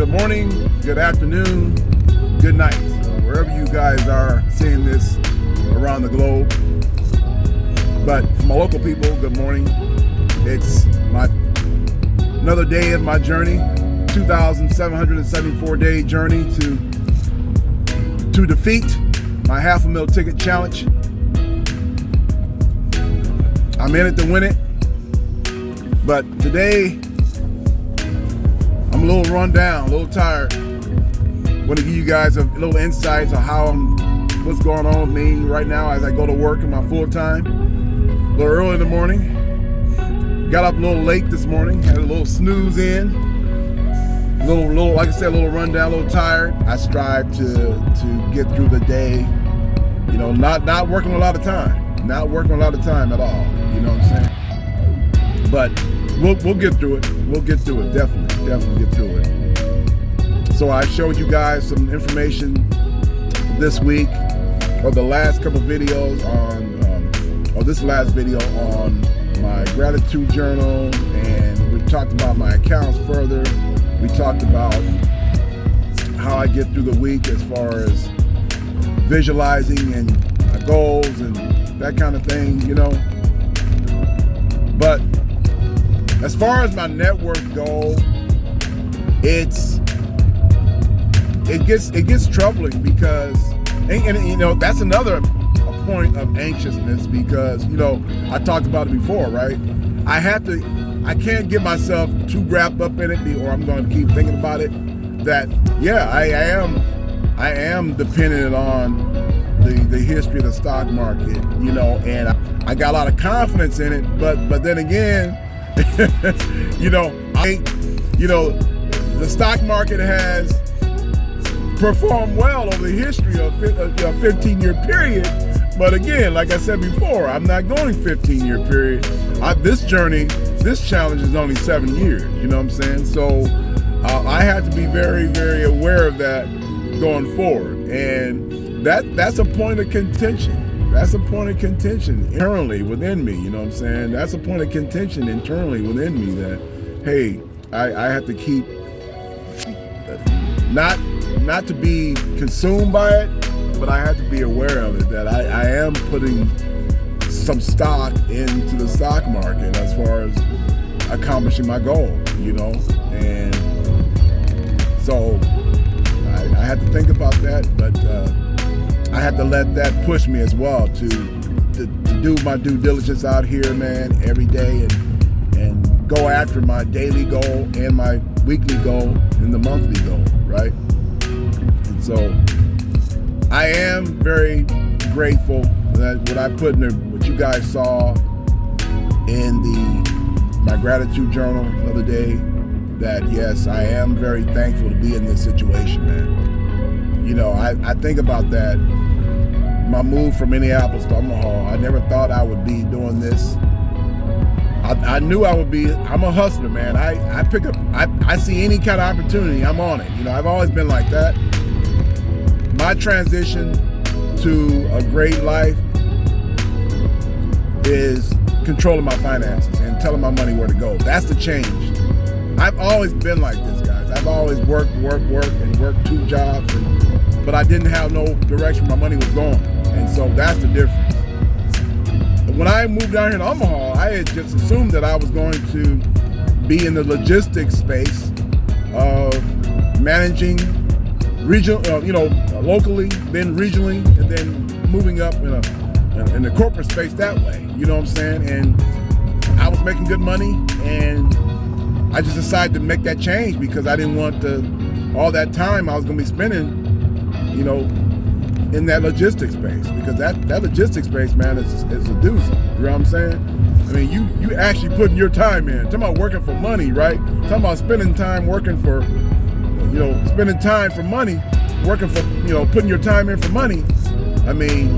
Good morning, good afternoon, good night, wherever you guys are seeing this around the globe. But for my local people, good morning. It's another day of my journey, 2,774-day journey to defeat my half-a-mil ticket challenge. I'm in it to win it, but today I'm a little run down, a little tired. Want to give you guys a little insights on what's going on with me right now as I go to work in my full time. A little early in the morning. Got up a little late this morning, had a little snooze in. Little, like I said, a little run down, a little tired. I strive to get through the day, you know, not working a lot of time. Not working a lot of time at all, you know what I'm saying? But we'll get through it. We'll get through it, definitely get through it. So I showed you guys some information this week, or the last couple videos or this last video on my gratitude journal, and we talked about my accounts further. We talked about how I get through the week as far as visualizing and my goals and that kind of thing, you know. But as far as my net worth goal, it gets troubling because, and you know, that's another point of anxiousness because, you know, I talked about it before, right? I can't get myself too wrapped up in it, or I'm going to keep thinking about it. That yeah, I am dependent on the history of the stock market, you know, and I got a lot of confidence in it, but then again, you know, the stock market has performed well over the history of a 15-year period. But again, like I said before, I'm not going 15-year period. This challenge is only 7 years, you know what I'm saying? So I have to be very, very aware of that going forward. And that's a point of contention. That's a point of contention internally within me, you know what I'm saying? That's a point of contention internally within me that, hey, I have to keep, not to be consumed by it, but I have to be aware of it, that I am putting some stock into the stock market as far as accomplishing my goal, you know? And so I had to think about that, but I had to let that push me as well to do my due diligence out here, man, every day and go after my daily goal and my weekly goal and the monthly goal, right? And so I am very grateful that what you guys saw in my gratitude journal the other day, that yes, I am very thankful to be in this situation, man. You know, I think about that, my move from Minneapolis to Omaha. I never thought I would be doing this. I knew I would be. I'm a hustler, man. I see any kind of opportunity, I'm on it. You know, I've always been like that. My transition to a great life is controlling my finances and telling my money where to go. That's the change. I've always been like this, guys. I've always worked and worked 2 jobs, but I didn't have no direction where my money was going. And so that's the difference. When I moved down here in Omaha, I had just assumed that I was going to be in the logistics space of managing regional, you know, locally, then regionally, and then moving up in the corporate space that way. You know what I'm saying? And I was making good money, and I just decided to make that change because I didn't want all that time I was going to be spending, you know, in that logistics space, because that logistics space, man, is a doozy. You know what I'm saying? I mean, you actually putting your time in. Talking about working for money, right? Talking about spending time working for, you know, spending time for money, working for, you know, putting your time in for money. I mean,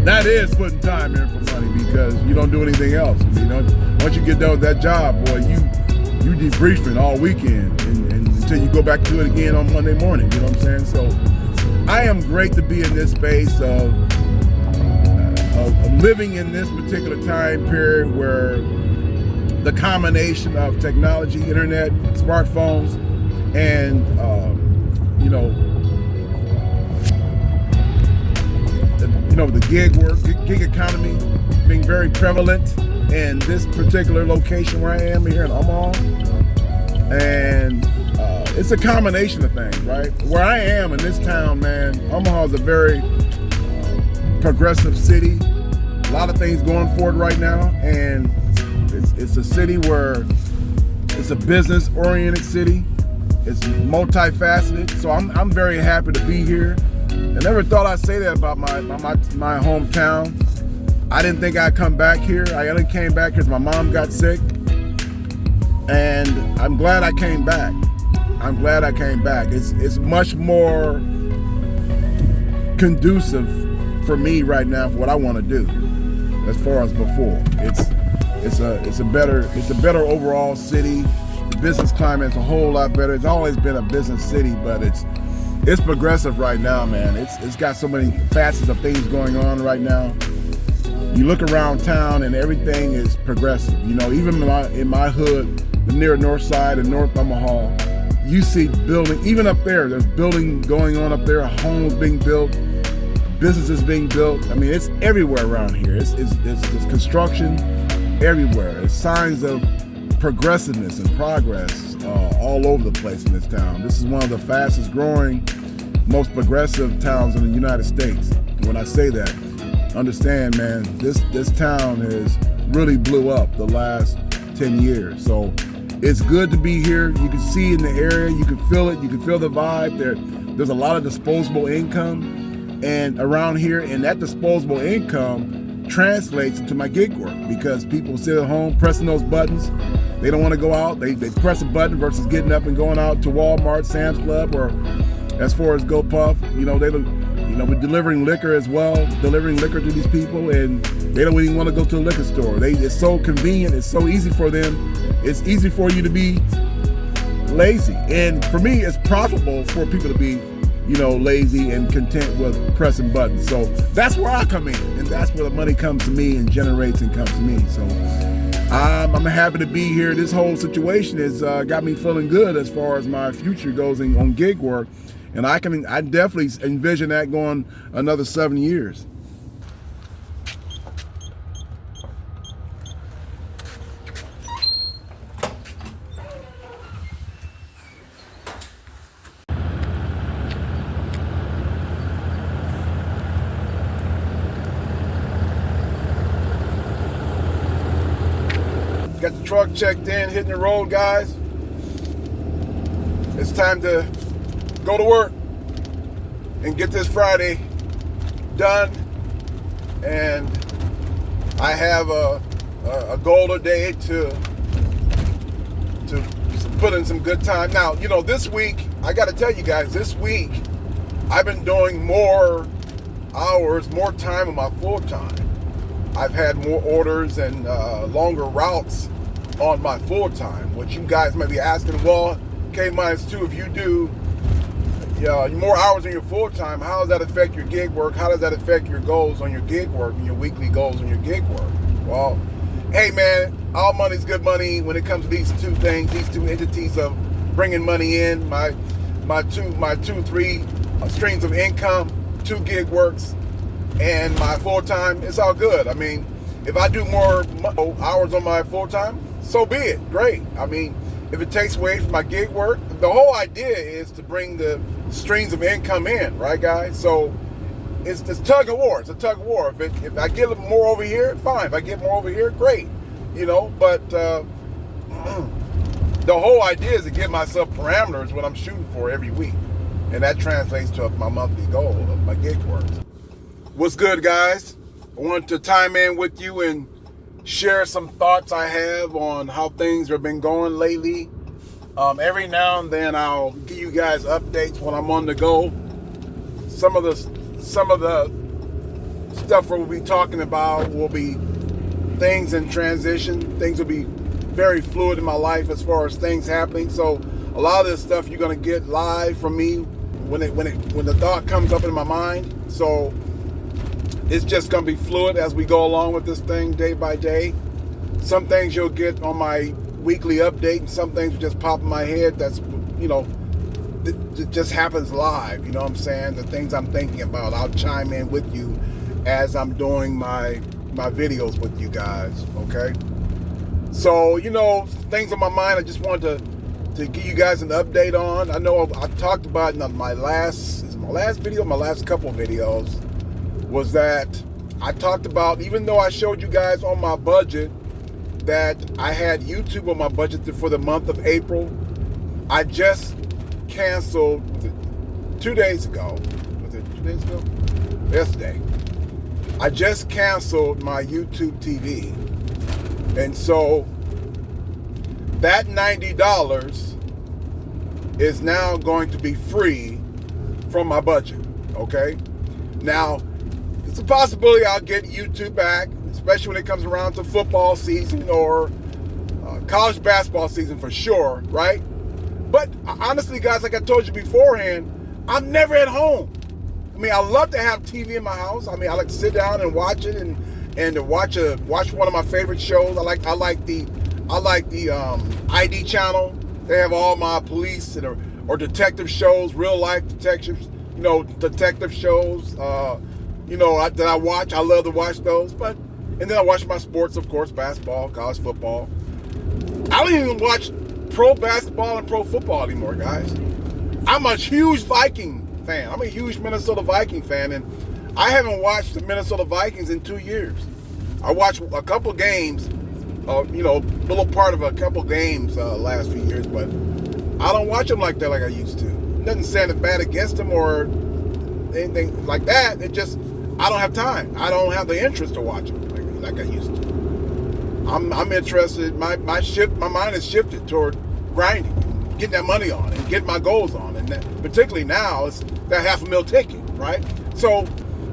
that is putting time in for money because you don't do anything else. You know, once you get done with that job, boy, you debriefing all weekend and until you go back to it again on Monday morning. You know what I'm saying? So I am great to be in this space of living in this particular time period where the combination of technology, internet, smartphones, and the gig economy being very prevalent in this particular location where I am here in Omaha. And it's a combination of things, right? Where I am in this town, man, Omaha is a very progressive city. A lot of things going for it right now, and it's a city where it's a business-oriented city. It's multifaceted, so I'm very happy to be here. I never thought I'd say that about my hometown. I didn't think I'd come back here. I only came back because my mom got sick, and I'm glad I came back. It's much more conducive for me right now for what I want to do, as far as before. It's a better overall city. The business climate's a whole lot better. It's always been a business city, but it's progressive right now, man. It's got so many facets of things going on right now. You look around town and everything is progressive. Even in my hood, the near north side of North Omaha, you see building, even up there, there's building going on up there, homes being built, businesses being built. I mean, it's everywhere around here. It's construction everywhere. It's signs of progressiveness and progress all over the place in this town. This is one of the fastest growing, most progressive towns in the United States. When I say that, understand, man, this town has really blew up the last 10 years. So it's good to be here. You can see in the area, you can feel it, you can feel the vibe. There's a lot of disposable income and around here, and that disposable income translates to my gig work because people sit at home pressing those buttons. They don't want to go out. They press a button versus getting up and going out to Walmart, Sam's Club, or as far as GoPuff. We're delivering liquor as well, delivering liquor to these people, and they don't even want to go to a liquor store. It's so convenient. It's so easy for them. It's easy for you to be lazy. And for me, it's profitable for people to be, lazy and content with pressing buttons. So that's where I come in, and that's where the money comes to me and generates and comes to me. So I'm happy to be here. This whole situation has got me feeling good as far as my future goes on gig work. And I definitely envision that going another 7 years. Got the truck checked in, hitting the road, guys. It's time to go to work and get this Friday done. And I have a goal today to put in some good time. Now, this week, I got to tell you guys, this week I've been doing more hours, more time on my full time. I've had more orders and longer routes on my full time, which you guys might be asking, well, K-2, if you do more hours on your full time, how does that affect your gig work? How does that affect your goals on your gig work and your weekly goals on your gig work? Well, hey man, all money's good money when it comes to these two things, these two entities of bringing money in, my three streams of income, 2 gig works, and my full time. It's all good. I mean, if I do more hours on my full time, so be it. Great. I mean, if it takes away from my gig work, the whole idea is to bring the streams of income in, right, guys? So it's tug of war. It's a tug of war. If I get more over here, fine. If I get more over here, great. But the whole idea is to give myself parameters what I'm shooting for every week, and that translates to my monthly goal of my gig work. What's good, guys? I wanted to chime in with you and share some thoughts I have on how things have been going lately. Every now and then I'll give you guys updates when I'm on the go. Some of the stuff we'll be talking about will be things in transition. Things will be very fluid in my life as far as things happening. So a lot of this stuff you're gonna get live from me when the thought comes up in my mind. So it's just gonna be fluid as we go along with this thing day by day. Some things you'll get on my weekly update, and some things will just pop in my head. That's it just happens live. You know what I'm saying? The things I'm thinking about, I'll chime in with you as I'm doing my videos with you guys. Okay. So, you know, things on my mind I just wanted to give you guys an update on. I know I talked about in my last couple videos was that I talked about, even though I showed you guys on my budget that I had YouTube on my budget for the month of April, I just canceled 2 days ago. Was it 2 days ago? Yesterday. I just canceled my YouTube TV. And so that $90 is now going to be free from my budget, okay? Now, it's a possibility I'll get YouTube back, especially when it comes around to football season or college basketball season for sure, right? But honestly, guys, like I told you beforehand, I'm never at home. I mean, I love to have TV in my house. I mean, I like to sit down and watch it and to watch one of my favorite shows. I like the ID channel. They have all my police or detective shows, real life detectives, detective shows. That I watch. I love to watch those. And then I watch my sports, of course, basketball, college football. I don't even watch pro basketball and pro football anymore, guys. I'm a huge Viking fan. I'm a huge Minnesota Viking fan, and I haven't watched the Minnesota Vikings in 2 years. I watched a couple games, little part of a couple games last few years, but I don't watch them like that like I used to. Nothing saying bad against them or anything like that. It just, I don't have time. I don't have the interest to watch them like I used to. I'm interested. My mind is shifted toward grinding, getting that money on, and getting my goals on, and particularly now it's that $500,000 ticket, right? So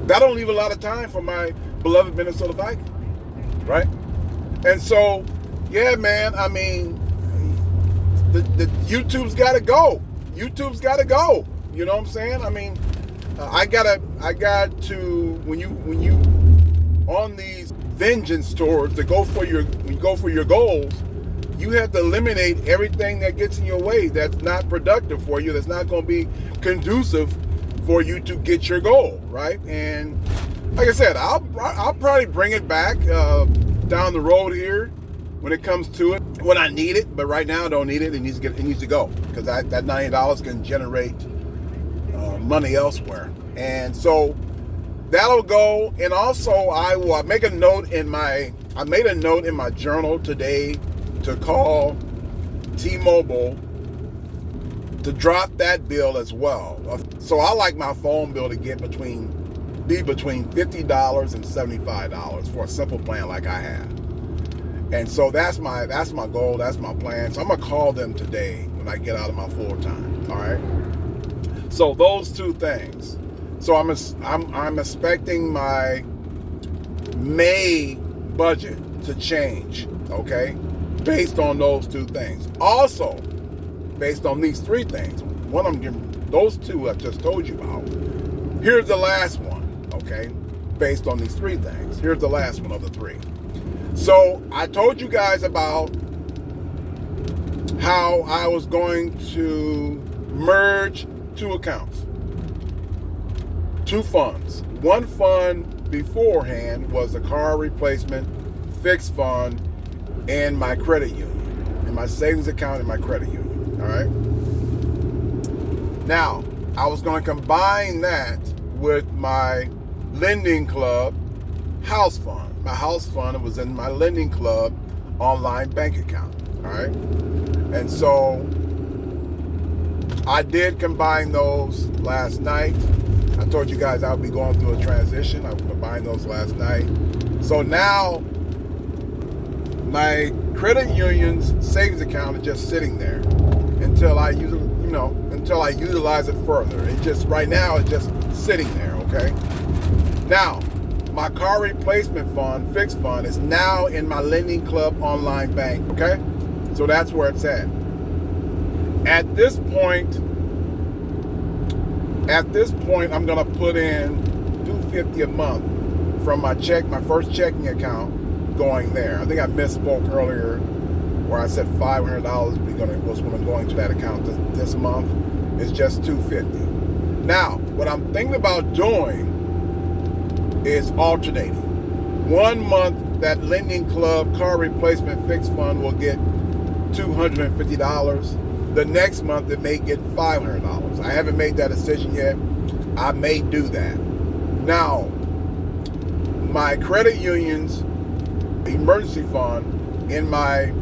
that don't leave a lot of time for my beloved Minnesota Vikings, right? And so, yeah, man. I mean, the YouTube's got to go. YouTube's got to go. You know what I'm saying? I mean, I got to when you on these vengeance tours to when you go for your goals, you have to eliminate everything that gets in your way that's not productive for you, that's not going to be conducive for you to get your goal, right? And like I said, I'll probably bring it back down the road here when it comes to it, when I need it. But right now I don't need it. It needs to go, because that $90 can generate money elsewhere. And so that'll go. And also I will make a note I made a note in my journal today to call T-Mobile to drop that bill as well. So I like my phone bill to be between $50 and $75 for a simple plan like I have. And so that's my goal, that's my plan. So I'm gonna call them today when I get out of my full time. All right. So those two things. So I'm expecting my May budget to change, okay, based on those two things. Also, based on these three things. One of them, those two I just told you about. Here's the last one, okay, based on these three things. Here's the last one of the three. So I told you guys about how I was going to merge two accounts, two funds. One fund beforehand was a car replacement fixed fund and my credit union, and my savings account and my credit union. All right. Now, I was going to combine that with my lending club house fund. My house fund was in my lending club online bank account. All right. And so I did combine those last night. I told you guys I would be going through a transition. I combined those last night. So now my credit union's savings account is just sitting there until I utilize it further. It just, right now, it's just sitting there, okay? Now, my car replacement fund, fixed fund, is now in my lending club online bank, okay? So that's where it's at. At this point, I'm gonna put in $250 a month from my first checking account going there. I think I misspoke earlier where I said $500 was going to go into that account this month. is just $250. Now, what I'm thinking about doing is alternating. 1 month, that Lending Club car replacement fixed fund will get $250. The next month, it may get $500. I haven't made that decision yet. I may do that. Now, my credit union's emergency fund in my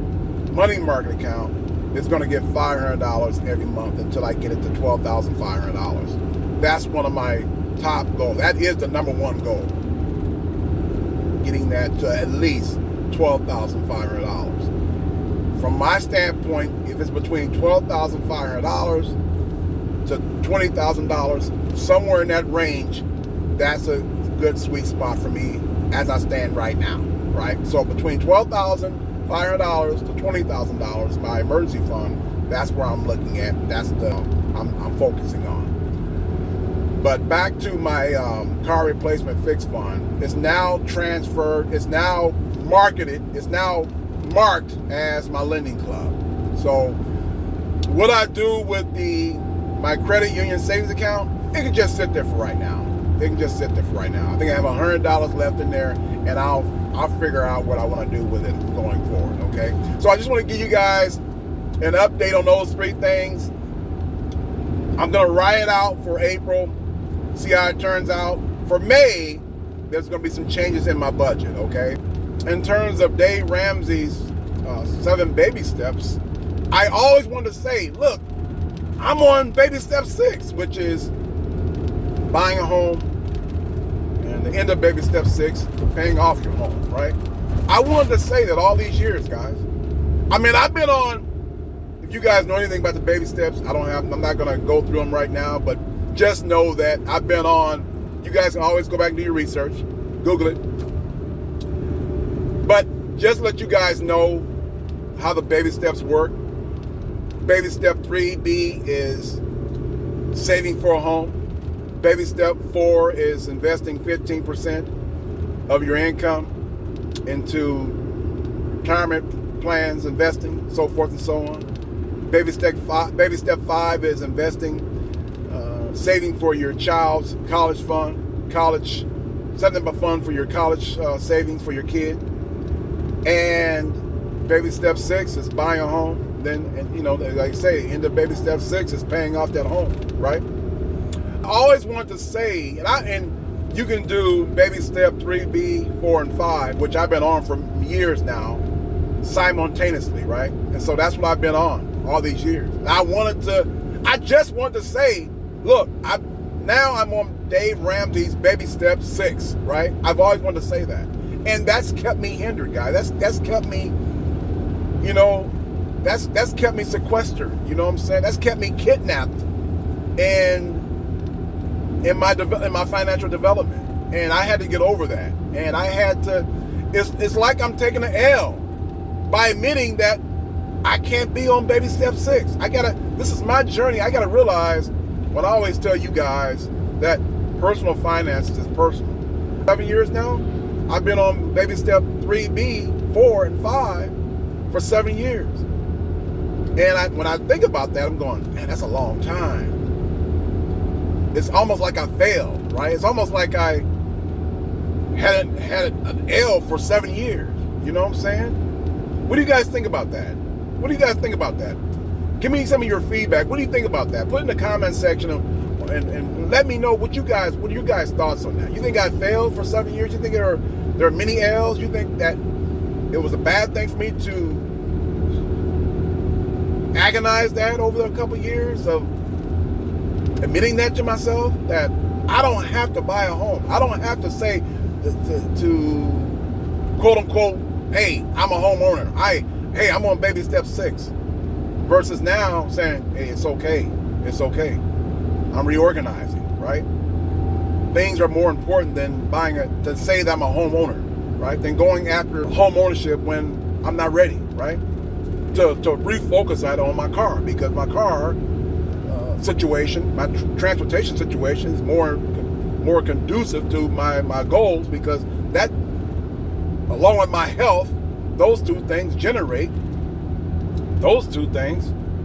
money market account is going to get $500 every month until I get it to $12,500. That's one of my top goals. That is the number one goal. Getting that to at least $12,500. From my standpoint, if it's between $12,500 to $20,000, somewhere in that range, that's a good sweet spot for me as I stand right now, right? So between $12,500 to $20,000, my emergency fund, that's where I'm looking at. That's the I'm focusing on. But back to my car replacement fixed fund, it's now transferred, it's now marketed, it's now marked as my Lending Club. So what I do with my credit union savings account, it can just sit there for right now. It can just sit there for right now. I think I have $100 left in there, and I'll figure out what I want to do with it going forward, okay? So I just want to give you guys an update on those three things. I'm going to write it out for April, see how it turns out. For May, there's going to be some changes in my budget, okay? In terms of Dave Ramsey's 7 baby steps, I always want to say, look, I'm on baby step 6, which is buying a home, and the end of baby step 6, paying off your home, right? I wanted to say that all these years, guys. I mean, I've been on, if you guys know anything about the baby steps, I'm not going to go through them right now, but just know that I've been on, you guys can always go back and do your research, Google it. But just let you guys know how the baby steps work. Baby step 3B is saving for a home. Baby step 4 is investing 15% of your income into retirement plans, investing, so forth and so on. Baby step 5 is investing, saving for your child's college fund, setting up a fund for your college savings for your kid. And baby step 6 is buying a home. Then, like I say, end of baby step 6 is paying off that home, right? I always want to say, and you can do baby step 3B, 4, and 5, which I've been on for years now, simultaneously, right? And so that's what I've been on all these years. And I just wanted to say, look, now I'm on Dave Ramsey's baby step 6, right? I've always wanted to say that. And that's kept me hindered, guys. That's kept me, that's kept me sequestered. You know what I'm saying? That's kept me kidnapped in my financial development. And I had to get over that. And I had to, it's like I'm taking an L by admitting that I can't be on baby step 6. This is my journey. I gotta realize, when I always tell you guys that personal finances is personal. 7 years now, I've been on baby step 3B, 4, and 5 for 7 years. And when I think about that, I'm going, man, that's a long time. It's almost like I failed, right? It's almost like I had an L for 7 years. You know what I'm saying? What do you guys think about that? What do you guys think about that? Give me some of your feedback. What do you think about that? Put in the comment section and let me know what are your guys' thoughts on that. You think I failed for 7 years? You think there are many L's? You think that it was a bad thing for me to agonize that over a couple of years of admitting that to myself, that I don't have to buy a home. I don't have to say to quote unquote, hey, I'm a homeowner. Hey, I'm on baby step 6. Versus now saying, hey, it's okay. It's okay. I'm reorganizing, right? Things are more important than to say that I'm a homeowner, right? Than going after home ownership when I'm not ready, right? To refocus that on my car, because my car situation, my transportation situation is more conducive to my goals, because that, along with my health, those two things,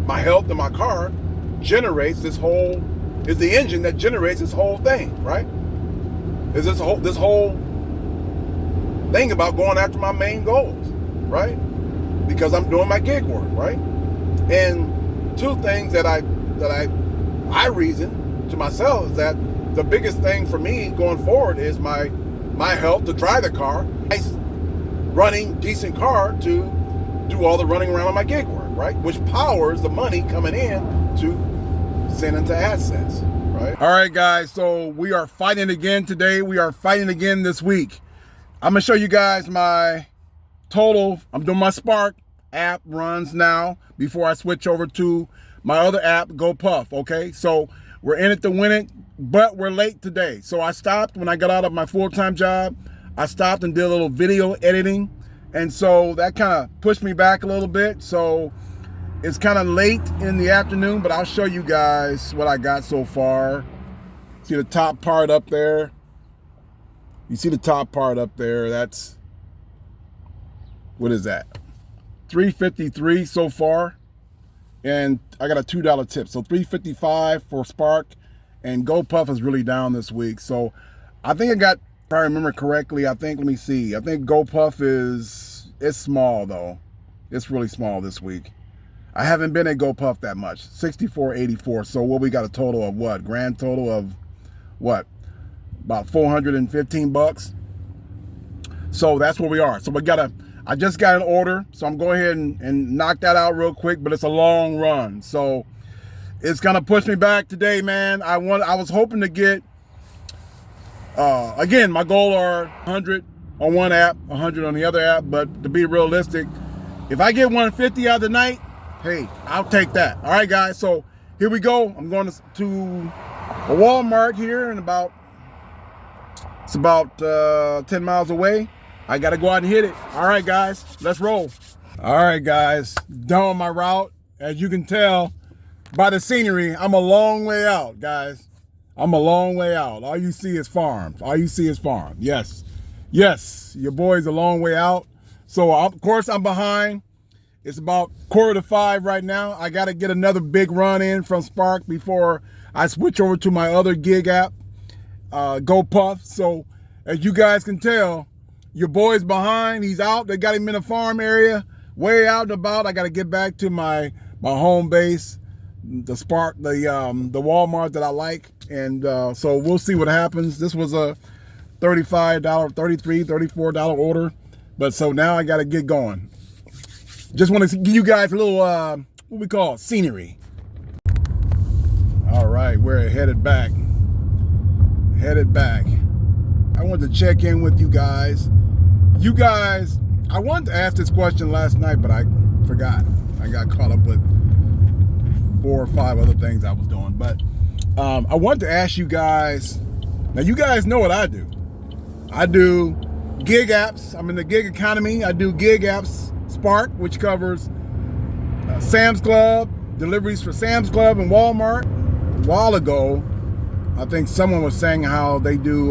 my health and my car, generates this whole, is the engine that generates this whole thing, right? Is this whole thing about going after my main goals, right? Because I'm doing my gig work, right? And two things that I reason to myself is that the biggest thing for me going forward is my health to drive the car, nice running decent car to do all the running around on my gig work, right? Which powers the money coming in to send into assets, right? All right, guys, so we are fighting again today. We are fighting again this week. I'm gonna show you guys my total. I'm doing my Spark app runs now before I switch over to my other app, GoPuff, okay? So we're in it to win it, but we're late today. So I stopped when I got out of my full-time job. I stopped and did a little video editing. And so that kind of pushed me back a little bit. So it's kind of late in the afternoon, but I'll show you guys what I got so far. See the top part up there? You see the top part up there? That's, what is that? $3.53 so far. And I got a $2 tip. So $3.55 for Spark, and GoPuff is really down this week. So I think I got, if I remember correctly, I think, let me see. I think GoPuff it's small though. It's really small this week. I haven't been at GoPuff that much. 64.84. So what, we got a total of what? Grand total of what? About 415 bucks. So that's where we are. So I just got an order. So I'm going ahead and knock that out real quick, but it's a long run. So it's gonna push me back today, man. I was hoping to get, again, my goal are 100 on one app, 100 on the other app, but to be realistic, if I get 150 out of the night, hey, I'll take that. All right, guys, so here we go. I'm going to a Walmart here in it's about 10 miles away. I got to go out and hit it. All right, guys, let's roll. All right, guys, done on my route. As you can tell by the scenery, I'm a long way out, guys. I'm a long way out. All you see is farms. All you see is farm. Yes. Yes, your boy's a long way out. So, of course, I'm behind. It's about 4:45 right now. I got to get another big run in from Spark before I switch over to my other gig app, GoPuff. So, as you guys can tell, your boy's behind. He's out. They got him in a farm area, way out and about. I got to get back to my home base, the Spark, the Walmart that I like. And so we'll see what happens. This was a $35, $33, $34 order. But so now I got to get going. Just want to give you guys a little, what we call scenery. All right, we're headed back. I wanted to check in with you guys. You guys, I wanted to ask this question last night, but I forgot. I got caught up with 4 or 5 other things I was doing. But I wanted to ask you guys, now you guys know what I do. I do gig apps. I'm in the gig economy. I do gig apps, Spark, which covers Sam's Club, deliveries for Sam's Club and Walmart. A while ago, I think someone was saying how they do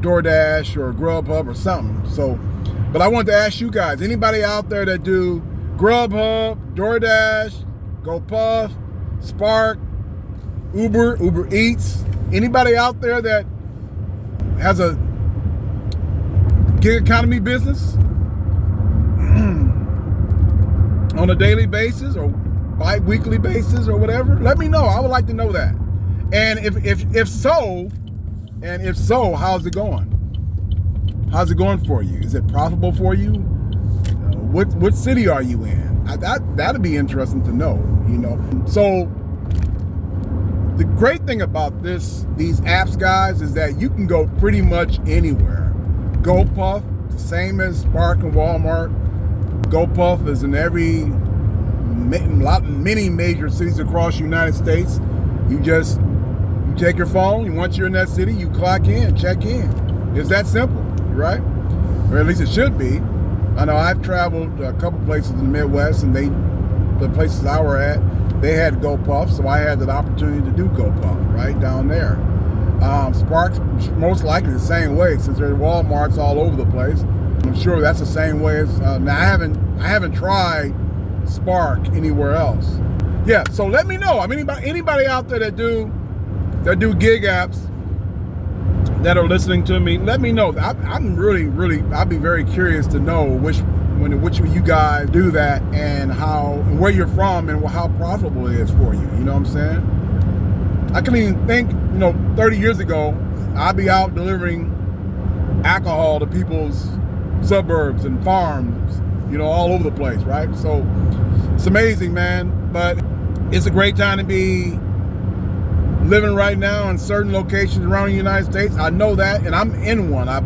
DoorDash or Grubhub or something. So, but I wanted to ask you guys, anybody out there that do Grubhub, DoorDash, GoPuff, Spark, Uber Eats, anybody out there that has a gig economy business on a daily basis or bi-weekly basis or whatever, let me know. I would like to know that. And if so, how's it going? How's it going for you? Is it profitable for you? What city are you in? That'd be interesting to know, you know. So the great thing about these apps, guys, is that you can go pretty much anywhere. GoPuff, same as Spark and Walmart. GoPuff is in many major cities across the United States. You take your phone, once you're in that city, you clock in, check in. It's that simple, right? Or at least it should be. I know I've traveled a couple places in the Midwest, and the places I were at, they had GoPuff, so I had that opportunity to do GoPuff right down there. Spark's most likely the same way, since there are Walmarts all over the place. I'm sure that's the same way as now. I haven't tried spark anywhere else. Yeah, so let me know. I mean, anybody out there that do gig apps that are listening to me, let me know. I'm really, I'd be very curious to know which of you guys do that, and where you're from, and how profitable it is for you. You know what I'm saying? I can even think, 30 years ago, I'd be out delivering alcohol to people's suburbs and farms, all over the place, right? So it's amazing, man. But it's a great time to be living right now in certain locations around the United States. I know that, and I'm in one. I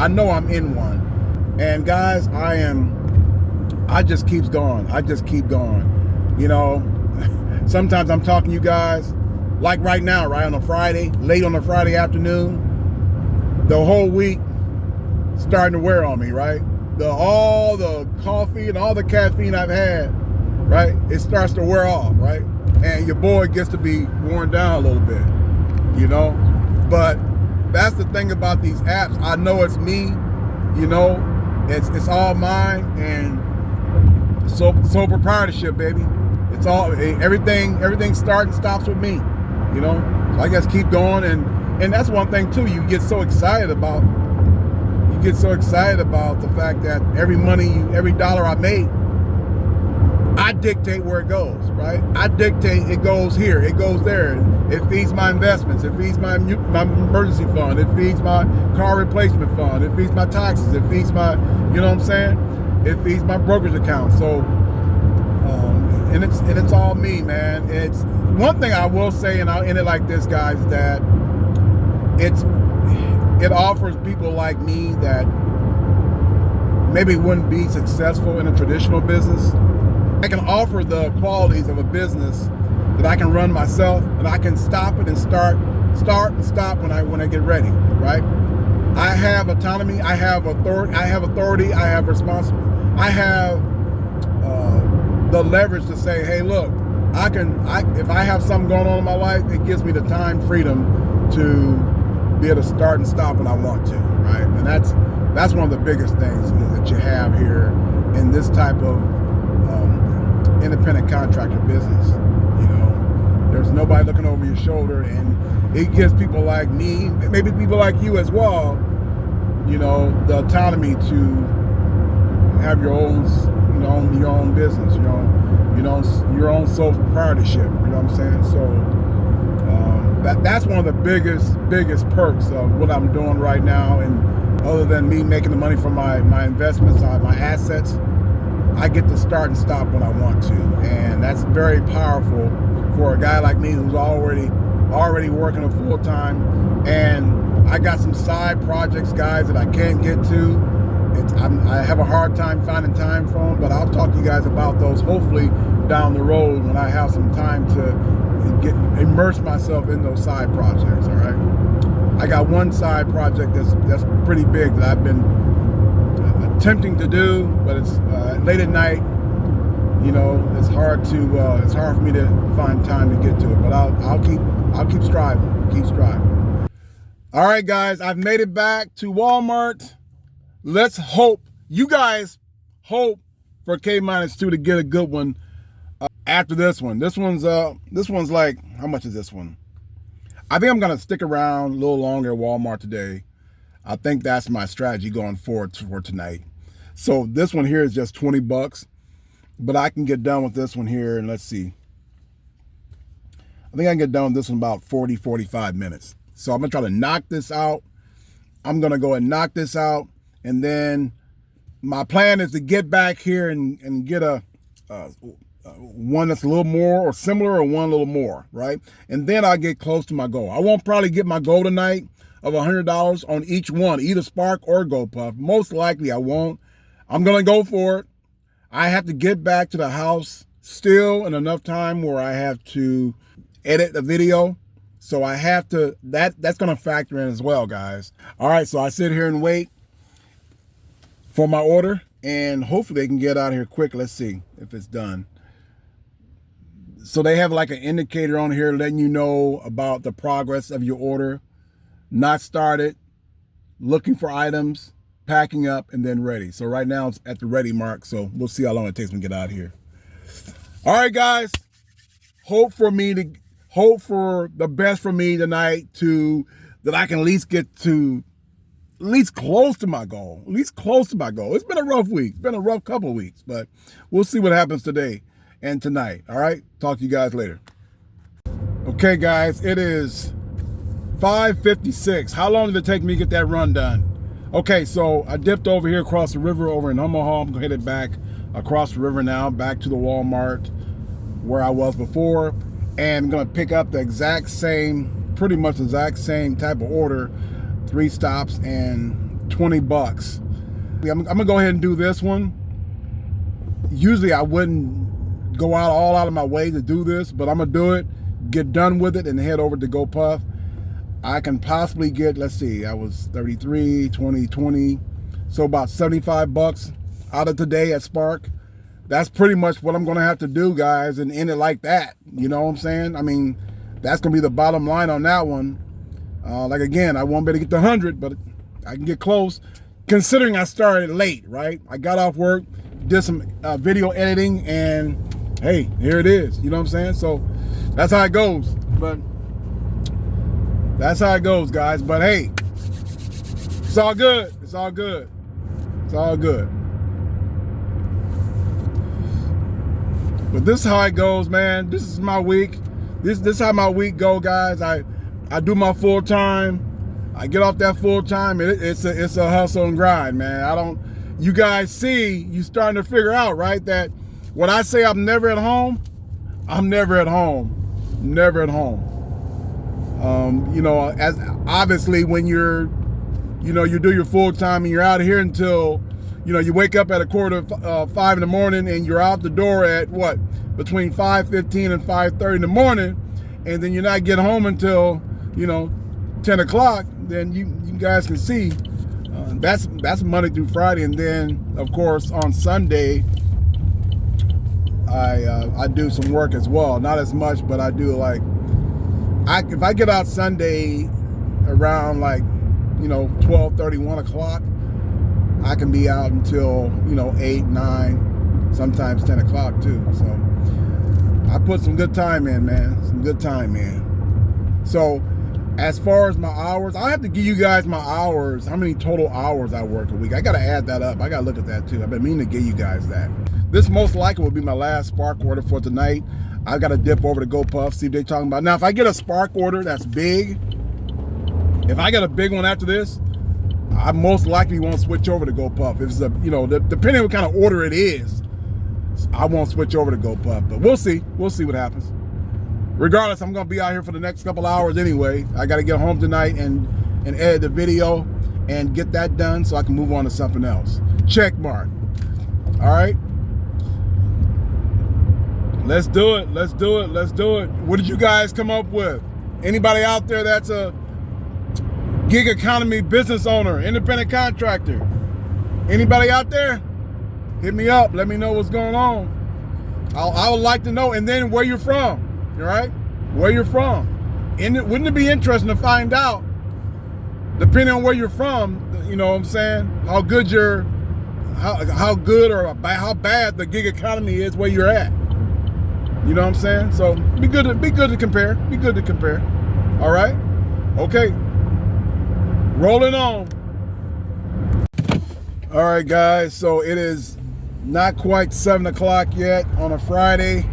know I'm in one. And guys, I just keeps going. I just keep going. Sometimes I'm talking to you guys, like right now, right on a Friday, late on a Friday afternoon, the whole week starting to wear on me, right? All the coffee and all the caffeine I've had, right? It starts to wear off, right? And your boy gets to be worn down a little bit, But that's the thing about these apps. I know it's me, it's all mine, and sole proprietorship, baby. It's all everything starts and stops with me, So I guess keep going, and that's one thing too. You get so excited about the fact that every dollar I make, I dictate where it goes, right? I dictate it goes here, it goes there. It feeds my investments, it feeds my emergency fund, it feeds my car replacement fund, it feeds my taxes, it feeds my, it feeds my brokerage account. So, and it's all me, man. It's one thing I will say, and I'll end it like this, guys, that it offers people like me that maybe wouldn't be successful in a traditional business. I can offer the qualities of a business that I can run myself, and I can stop it and start and stop when I get ready, right? I have autonomy, I have authority, I have responsibility, I have the leverage to say, hey, look, if I have something going on in my life, it gives me the time freedom to be able to start and stop when I want to, right? And that's one of the biggest things that you have here in this type of independent contractor business. There's nobody looking over your shoulder, and it gives people like me, maybe people like you as well, the autonomy to have your own, your own business, your own sole proprietorship. You know what I'm saying? So that's one of the biggest perks of what I'm doing right now. And other than me making the money from my investments, my assets, I get to start and stop when I want to, and that's very powerful for a guy like me who's already working a full time. And I got some side projects, guys, that I can't get to. I have a hard time finding time for them, but I'll talk to you guys about those hopefully down the road when I have some time to immerse myself in those side projects. All right, I got one side project that's pretty big that I've been attempting to do, but it's late at night. It's hard for me to find time to get to it, but I'll keep striving. All right, guys, I've made it back to Walmart. Let's hope you guys hope for Kminustwo to get a good one after this one. This one's like, how much is this one? I think I'm gonna stick around a little longer at Walmart today. I think that's my strategy going forward for tonight. So this one here is just $20, but I can get done with this one here, and let's see. I think I can get done with this one about 45 minutes. So I'm gonna try to knock this out. I'm gonna go and knock this out, and then my plan is to get back here and get a one that's a little more or similar, or one a little more, right? And then I'll get close to my goal. I won't probably get my goal tonight of $100 on each one, either Spark or GoPuff. Most likely I won't. I'm gonna go for it. I have to get back to the house still in enough time where I have to edit the video. So I have to, that's gonna factor in as well, guys. All right, so I sit here and wait for my order, and hopefully they can get out of here quick. Let's see if it's done. So they have like an indicator on here letting you know about the progress of your order. Not started, looking for items, packing up, and then ready. So right now it's at the ready mark, so we'll see how long it takes me to get out of here. All right, guys. Hope for the best for me tonight, that I can at least get to at least close to my goal. It's been a rough week. It's been a rough couple of weeks, but we'll see what happens today and tonight. All right. Talk to you guys later. Okay, guys. It is 5:56. How long did it take me to get that run done? Okay, so I dipped over here across the river over in Omaha. I'm headed back across the river now, back to the Walmart where I was before, and I'm gonna pick up pretty much the exact same type of order, 3 stops and $20. I'm gonna go ahead and do this one. Usually I wouldn't go all out of my way to do this, but I'm gonna do it, get done with it, and head over to GoPuff. I can possibly get, let's see, I was 33, 20, so about $75 out of today at Spark. That's pretty much what I'm gonna have to do, guys, and end it like that. You know what I'm saying? I mean, that's gonna be the bottom line on that one. Like again, I won't be able to get to 100, but I can get close, considering I started late, right? I got off work, did some video editing, and hey, here it is. You know what I'm saying? So that's how it goes. But that's how it goes, guys. But hey, it's all good. It's all good. It's all good. But this is how it goes, man. This is my week. This is how my week go, guys. I do my full time. I get off that full time. It's a hustle and grind, man. You guys see, you starting to figure out, right, that when I say I'm never at home, I'm never at home. Never at home. As obviously when you do your full time and you're out here until, you wake up at 4:45 in the morning and you're out the door at between 5:15 and 5:30 in the morning, and then you're not getting home until 10 o'clock. Then you guys can see that's Monday through Friday, and then of course on Sunday I do some work as well. Not as much, but I do if I get out Sunday around 12:30, 1 o'clock, I can be out until 8, 9, sometimes 10 o'clock too. So I put some good time in, man. Some good time in. So as far as my hours, I have to give you guys my hours, how many total hours I work a week. I got to add that up. I got to look at that too. I've been meaning to give you guys that. This most likely will be my last Spark order for tonight. I got to dip over to GoPuff, see what they're talking about. Now, if I get a Spark order that's big, if I get a big one after this, I most likely won't switch over to GoPuff. If it's depending on what kind of order it is, I won't switch over to GoPuff. But we'll see. We'll see what happens. Regardless, I'm going to be out here for the next couple hours anyway. I got to get home tonight and edit the video and get that done so I can move on to something else. Check mark. All right. Let's do it. Let's do it. Let's do it. What did you guys come up with? Anybody out there that's a gig economy business owner, independent contractor? Anybody out there? Hit me up. Let me know what's going on. I would like to know. And then where you're from. All right? Where you're from. And wouldn't it be interesting to find out, depending on where you're from, you know what I'm saying, how good or how bad the gig economy is where you're at. You know what I'm saying? So be good to compare. Be good to compare. All right? Okay. Rolling on. All right, guys. So it is not quite 7 o'clock yet on a Friday.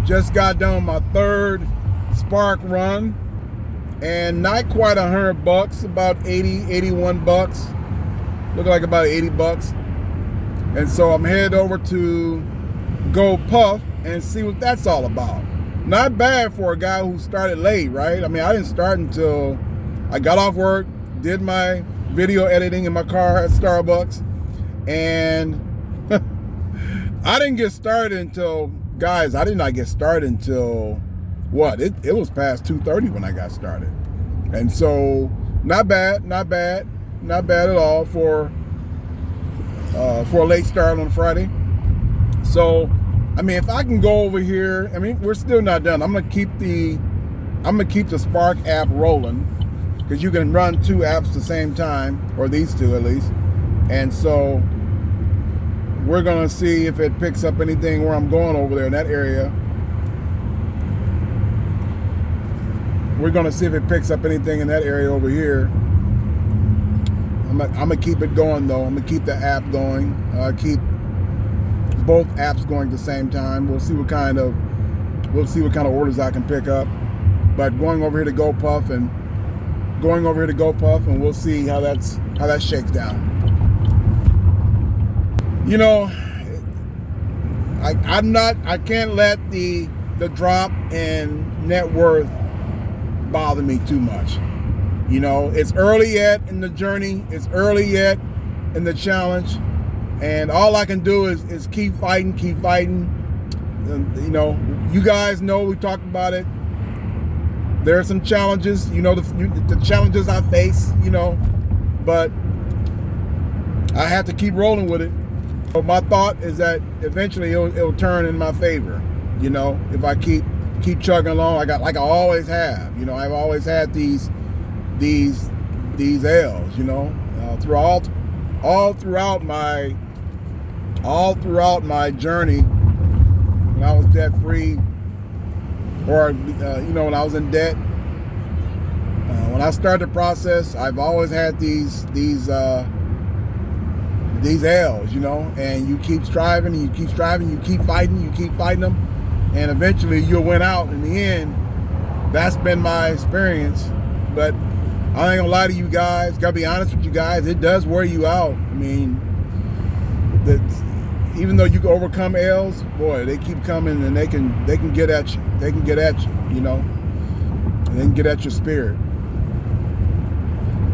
Just got done my 3rd Spark run, and not quite $100, about 80, 81 bucks. Look like about 80 bucks. And so I'm headed over to GoPuff and see what that's all about. Not bad for a guy who started late, right? I mean, I didn't start until I got off work, did my video editing in my car at Starbucks, and I didn't get started until, guys, I did not get started until, it was past 2:30 when I got started. And so, not bad at all for a late start on a Friday. So, I mean, if I can go over here, I mean, we're still not done. I'm gonna keep the Spark app rolling, because you can run 2 apps at the same time, or these 2 at least. And so we're gonna see if it picks up anything where I'm going over there in that area. We're gonna see if it picks up anything in that area over here. I'm gonna keep it going though. I'm gonna keep the app going. Keep both apps going at the same time. We'll see what kind of orders I can pick up. But going over here to GoPuff and we'll see how that shakes down. You know, I can't let the drop in net worth bother me too much. You know, it's early yet in the journey. It's early yet in the challenge. And all I can do is keep fighting. And, you know, you guys know we talked about it. There are some challenges, you know, the challenges I face, you know, but I have to keep rolling with it. But my thought is that eventually it'll turn in my favor, you know, if I keep chugging along. Like I always have, you know. I've always had these L's, you know, all throughout my journey when I was debt free, or you know, when I was in debt. When I started the process, I've always had these L's, you know, and you keep striving, and you keep striving, you keep fighting them, and eventually you'll win out in the end. That's been my experience. But I ain't gonna lie to you guys, gotta be honest with you guys, it does wear you out. I mean, even though you can overcome L's, boy, they keep coming, and they can get at you. They can get at you, you know, and they can get at your spirit.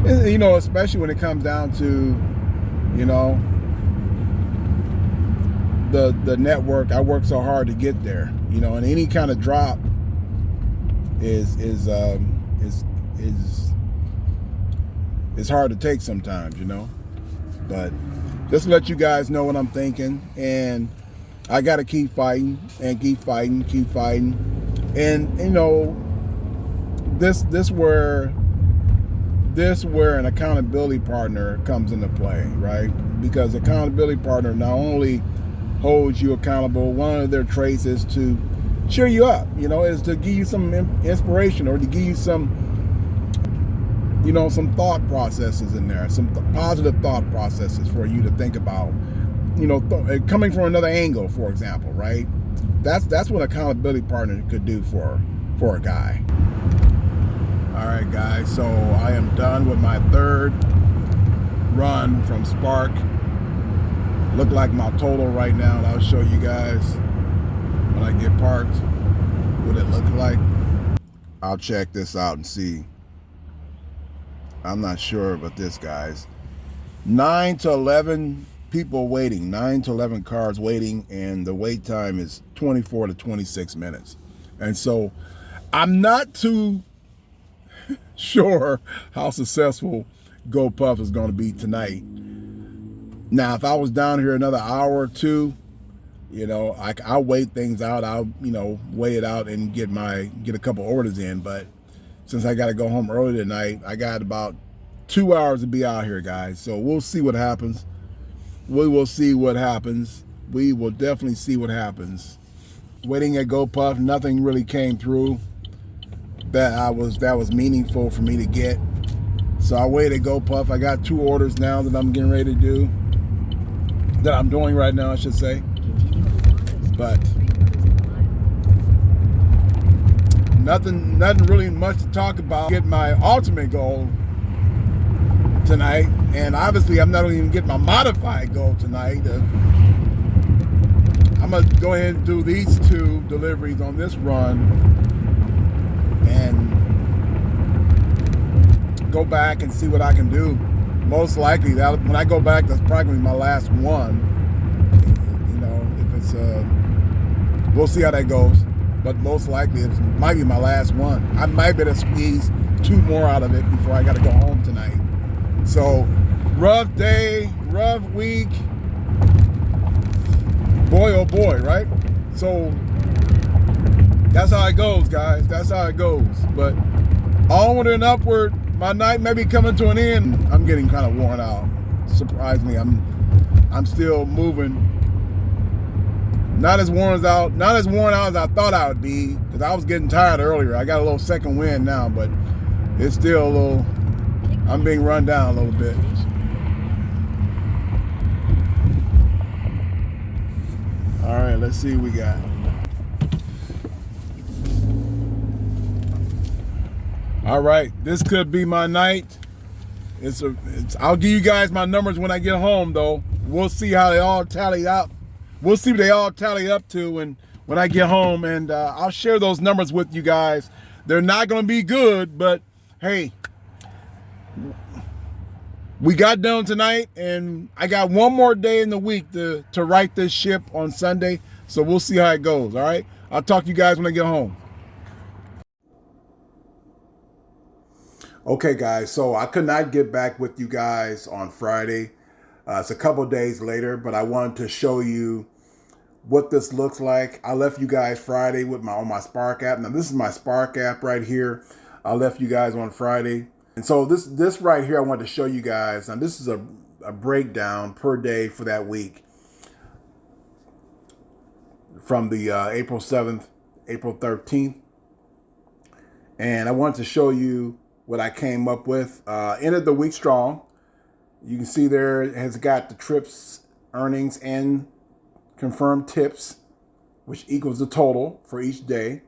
And, you know, especially when it comes down to, you know, the network. I work so hard to get there, you know, and any kind of drop is hard to take sometimes, you know. But just to let you guys know what I'm thinking, and I got to keep fighting and keep fighting, and you know, this where an accountability partner comes into play, right? Because accountability partner not only holds you accountable, one of their traits is to cheer you up, you know, is to give you some inspiration, or to give you some, you know, some thought processes in there, some positive thought processes for you to think about, you know, coming from another angle, for example, right? That's what accountability partner could do for a guy. All right, guys, so I am done with my third run from Spark. Look like my total right now, and I'll show you guys when I get parked what it looks like. I'll check this out and see. I'm not sure about this, guys. 9 to 11 people waiting, 9 to 11 cars waiting, and the wait time is 24 to 26 minutes. And so I'm not too sure how successful GoPuff is going to be tonight. Now, if I was down here another hour or two, you know, I'll wait things out. I'll, you know, weigh it out and get a couple orders in. But since I got to go home early tonight, I got about 2 hours to be out here, guys. So we'll see what happens. We will see what happens. We will definitely see what happens. Waiting at GoPuff, nothing really came through that was meaningful for me to get. So I waited at GoPuff. I got 2 orders now that I'm getting ready to do. That I'm doing right now, I should say. But nothing really much to talk about. Get my ultimate goal tonight, and obviously I'm not even getting my modified goal tonight. I'm gonna go ahead and do these 2 deliveries on this run, and go back and see what I can do. Most likely, when I go back, that's probably gonna be my last one. You know, if it's we'll see how that goes. But most likely, it might be my last one. I might be able to squeeze 2 more out of it before I got to go home tonight. So, rough day, rough week. Boy, oh boy, right? So, that's how it goes, guys. That's how it goes. But onward and upward. My night may be coming to an end. I'm getting kind of worn out. Surprisingly, I'm still moving Not as worn out as I thought I would be, because I was getting tired earlier. I got a little second wind now, but it's still a little, I'm being run down a little bit. All right, let's see what we got. All right, this could be my night. I'll give you guys my numbers when I get home, though. We'll see how they all tally up. We'll see what they all tally up to when I get home, and I'll share those numbers with you guys. They're not going to be good, but hey, we got done tonight, and I got one more day in the week to right this ship on Sunday, so we'll see how it goes, all right? I'll talk to you guys when I get home. Okay, guys, so I could not get back with you guys on Friday. It's a couple days later, but I wanted to show you what this looks like. I left you guys Friday with on my Spark app. Now, this is my Spark app right here. I left you guys on Friday. And so this right here, I wanted to show you guys. Now, this is a breakdown per day for that week from the April 7th, April 13th. And I wanted to show you what I came up with. Ended the week strong. You can see there it has got the trips, earnings, and confirmed tips, which equals the total for each day.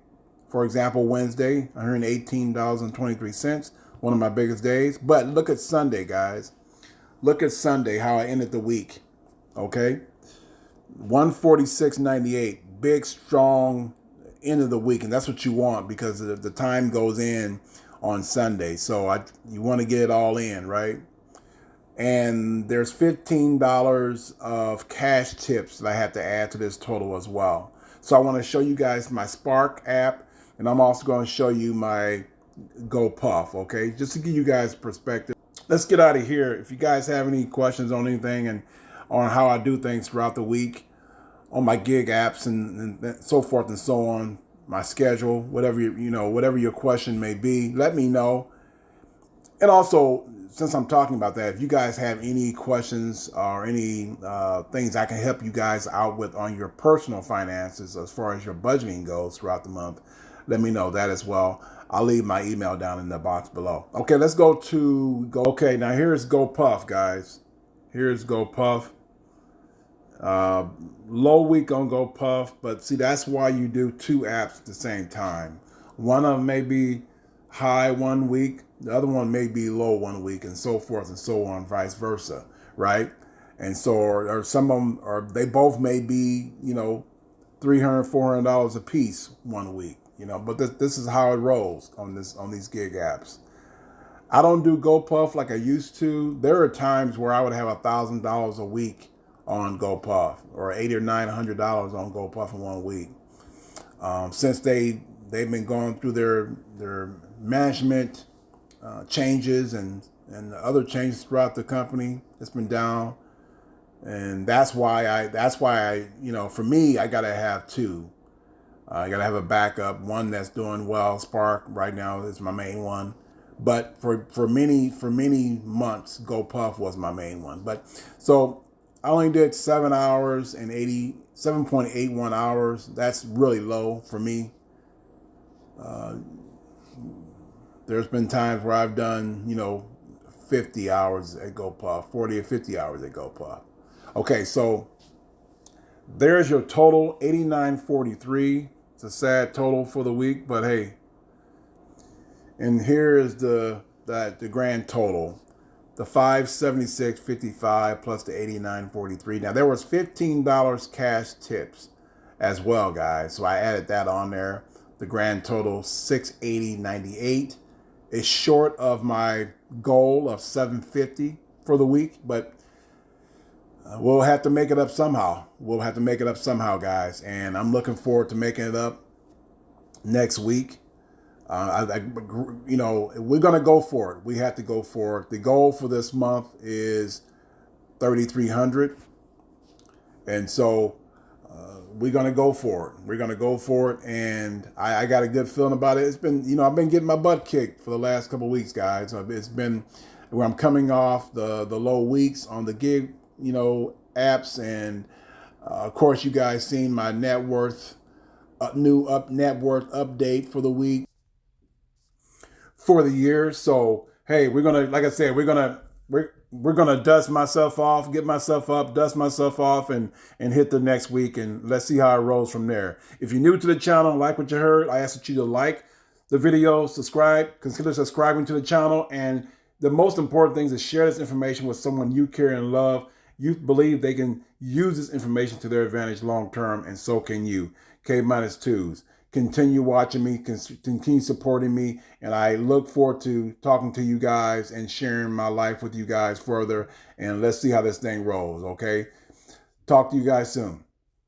For example, Wednesday, $118.23, one of my biggest days. But look at Sunday, guys. Look at Sunday, how I ended the week. Okay? 146.98, big, strong end of the week. And that's what you want, because the time goes in on Sunday. So you want to get it all in, right? And there's $15 of cash tips that I have to add to this total as well. So I want to show you guys my Spark app, and I'm also going to show you my GoPuff, okay? Just to give you guys perspective. Let's get out of here. If you guys have any questions on anything and on how I do things throughout the week, on my gig apps and so forth and so on, my schedule, whatever whatever your question may be, let me know. And also, since I'm talking about that, if you guys have any questions or any things I can help you guys out with on your personal finances as far as your budgeting goes throughout the month, let me know that as well. I'll leave my email down in the box below. Okay, let's go to Okay, now here's GoPuff, guys. Here's GoPuff. Low week on GoPuff, but see, that's why you do two apps at the same time. One of them may be high one week, the other one may be low one week, and so forth and so on, vice versa, right? And so, or some of them, or they both may be, $300, $400 a piece one week, But this is how it rolls on these gig apps. I don't do GoPuff like I used to. There are times where I would have $1,000 a week on GoPuff, or $800 or $900 on GoPuff in 1 week. Since they've been going through their management changes and other changes throughout the company, it's been down, and that's why I for me, I gotta have two. I gotta have a backup, one that's doing well. Spark right now is my main one, but for many months, GoPuff was my main one. But so I only did 7 hours and 7.81 hours. That's really low for me. There's been times where I've done, 50 hours at GoPuff, 40 or 50 hours at GoPuff. Okay, so there's your total, 89.43. It's a sad total for the week, but hey. And here is the grand total. The 576.55 plus the 89.43. Now, there was $15 cash tips as well, guys. So I added that on there. The grand total, 680.98. It's short of my goal of 750 for the week, but we'll have to make it up somehow. Guys. And I'm looking forward to making it up next week. We're going to go for it. We have to go for it. The goal for this month is 3,300. And so we're going to go for it. And I got a good feeling about it. It's been, I've been getting my butt kicked for the last couple of weeks, guys. It's been where I'm coming off the low weeks on the gig, apps, and Of course, you guys seen my net worth, net worth update for the week, for the year. So hey, we're gonna, like I said, we're gonna dust myself off, get myself up, dust myself off, and hit the next week, and let's see how it rolls from there. If you're new to the channel, like what you heard, I ask that you to like the video, subscribe, consider subscribing to the channel, and the most important thing is to share this information with someone you care and love. You believe they can use this information to their advantage long term, and so can you. K-2s. Continue watching me, continue supporting me, and I look forward to talking to you guys and sharing my life with you guys further, and let's see how this thing rolls, okay? Talk to you guys soon.